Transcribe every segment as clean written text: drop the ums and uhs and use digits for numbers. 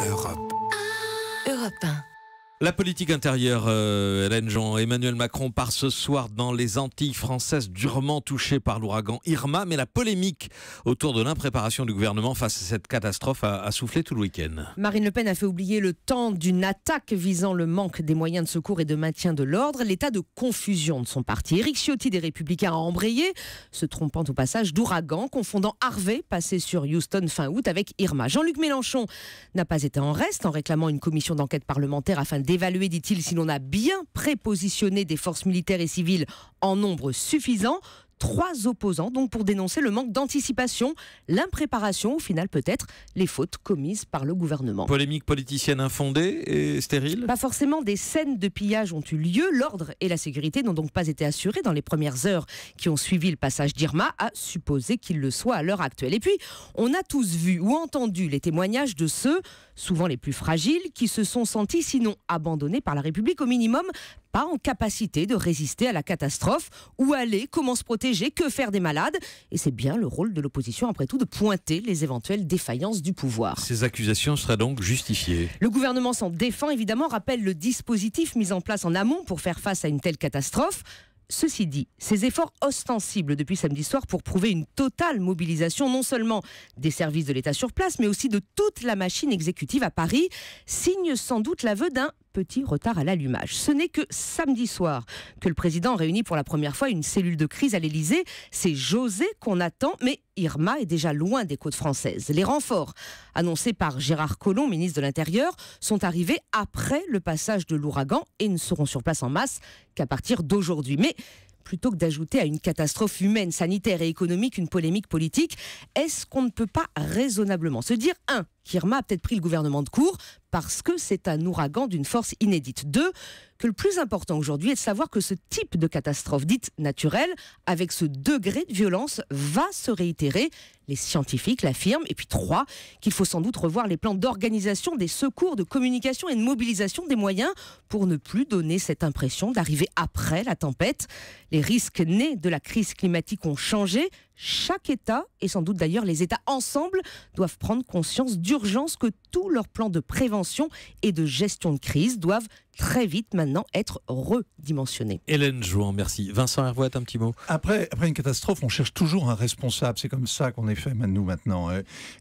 Europe. Europe 1. La politique intérieure, Hélène Jean, Emmanuel Macron part ce soir dans les Antilles françaises durement touchées par l'ouragan Irma, mais la polémique autour de l'impréparation du gouvernement face à cette catastrophe a soufflé tout le week-end. Marine Le Pen a fait oublier le temps d'une attaque visant le manque des moyens de secours et de maintien de l'ordre, l'état de confusion de son parti. Éric Ciotti des Républicains a embrayé, se trompant au passage d'ouragan, confondant Harvey, passé sur Houston fin août, avec Irma. Jean-Luc Mélenchon n'a pas été en reste en réclamant une commission d'enquête parlementaire afin d'évaluer, dit-il, si l'on a bien prépositionné des forces militaires et civiles en nombre suffisant. 3 opposants donc pour dénoncer le manque d'anticipation, l'impréparation, au final peut-être les fautes commises par le gouvernement. Polémique politicienne infondée et stérile ? Pas forcément. Des scènes de pillage ont eu lieu. L'ordre et la sécurité n'ont donc pas été assurés dans les premières heures qui ont suivi le passage d'Irma, à supposer qu'il le soit à l'heure actuelle. Et puis, on a tous vu ou entendu les témoignages de ceux, souvent les plus fragiles, qui se sont sentis sinon abandonnés par la République, au minimum pas en capacité de résister à la catastrophe. Où aller, comment se protéger, que faire des malades. Et c'est bien le rôle de l'opposition, après tout, de pointer les éventuelles défaillances du pouvoir. Ces accusations seraient donc justifiées. Le gouvernement s'en défend, évidemment, rappelle le dispositif mis en place en amont pour faire face à une telle catastrophe. Ceci dit, ces efforts ostensibles depuis samedi soir pour prouver une totale mobilisation non seulement des services de l'État sur place, mais aussi de toute la machine exécutive à Paris, signent sans doute l'aveu d'un petit retard à l'allumage. Ce n'est que samedi soir que le président réunit pour la première fois une cellule de crise à l'Élysée. C'est José qu'on attend, mais Irma est déjà loin des côtes françaises. Les renforts annoncés par Gérard Collomb, ministre de l'Intérieur, sont arrivés après le passage de l'ouragan et ne seront sur place en masse qu'à partir d'aujourd'hui. Mais plutôt que d'ajouter à une catastrophe humaine, sanitaire et économique une polémique politique, est-ce qu'on ne peut pas raisonnablement se dire, 1, qu'Irma a peut-être pris le gouvernement de court parce que c'est un ouragan d'une force inédite. 2, que le plus important aujourd'hui est de savoir que ce type de catastrophe dite naturelle, avec ce degré de violence, va se réitérer. Les scientifiques l'affirment. Et puis 3, qu'il faut sans doute revoir les plans d'organisation des secours, de communication et de mobilisation des moyens pour ne plus donner cette impression d'arriver après la tempête. Les risques nés de la crise climatique ont changé. Chaque État, et sans doute d'ailleurs les États ensemble, doivent prendre conscience d'urgence que tous leurs plans de prévention et de gestion de crise doivent très vite maintenant être redimensionnés. Hélène Jouan, merci. Vincent Hervouet, un petit mot. Après une catastrophe, on cherche toujours un responsable. C'est comme ça qu'on est fait nous maintenant.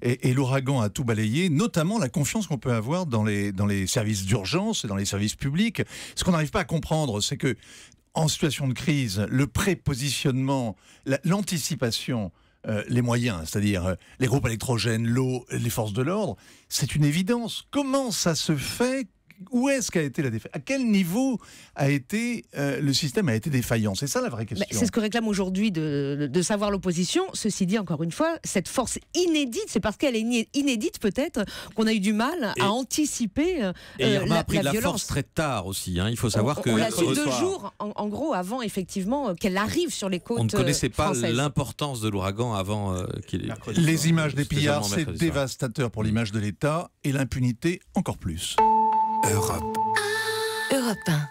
Et l'ouragan a tout balayé, notamment la confiance qu'on peut avoir dans les services d'urgence et dans les services publics. Ce qu'on n'arrive pas à comprendre, c'est que en situation de crise, le prépositionnement, l'anticipation, les moyens, c'est-à-dire les groupes électrogènes, l'eau, les forces de l'ordre, c'est une évidence. Comment ça se fait ? Où est-ce qu'a été la défaillance ? À quel niveau le système a été défaillant ? C'est ça la vraie question. C'est ce que réclame aujourd'hui de savoir l'opposition. Ceci dit, encore une fois, cette force inédite, c'est parce qu'elle est inédite peut-être qu'on a eu du mal à anticiper et Irma a pris la la violence. force très tard aussi. Il faut savoir que on l'a su 2 jours, en gros, avant effectivement qu'elle arrive sur les côtes françaises. On ne connaissait pas l'importance de l'ouragan avant qu'il. Les images des pillards, c'est dévastateur pour l'image de l'État et l'impunité encore plus. Europe 1.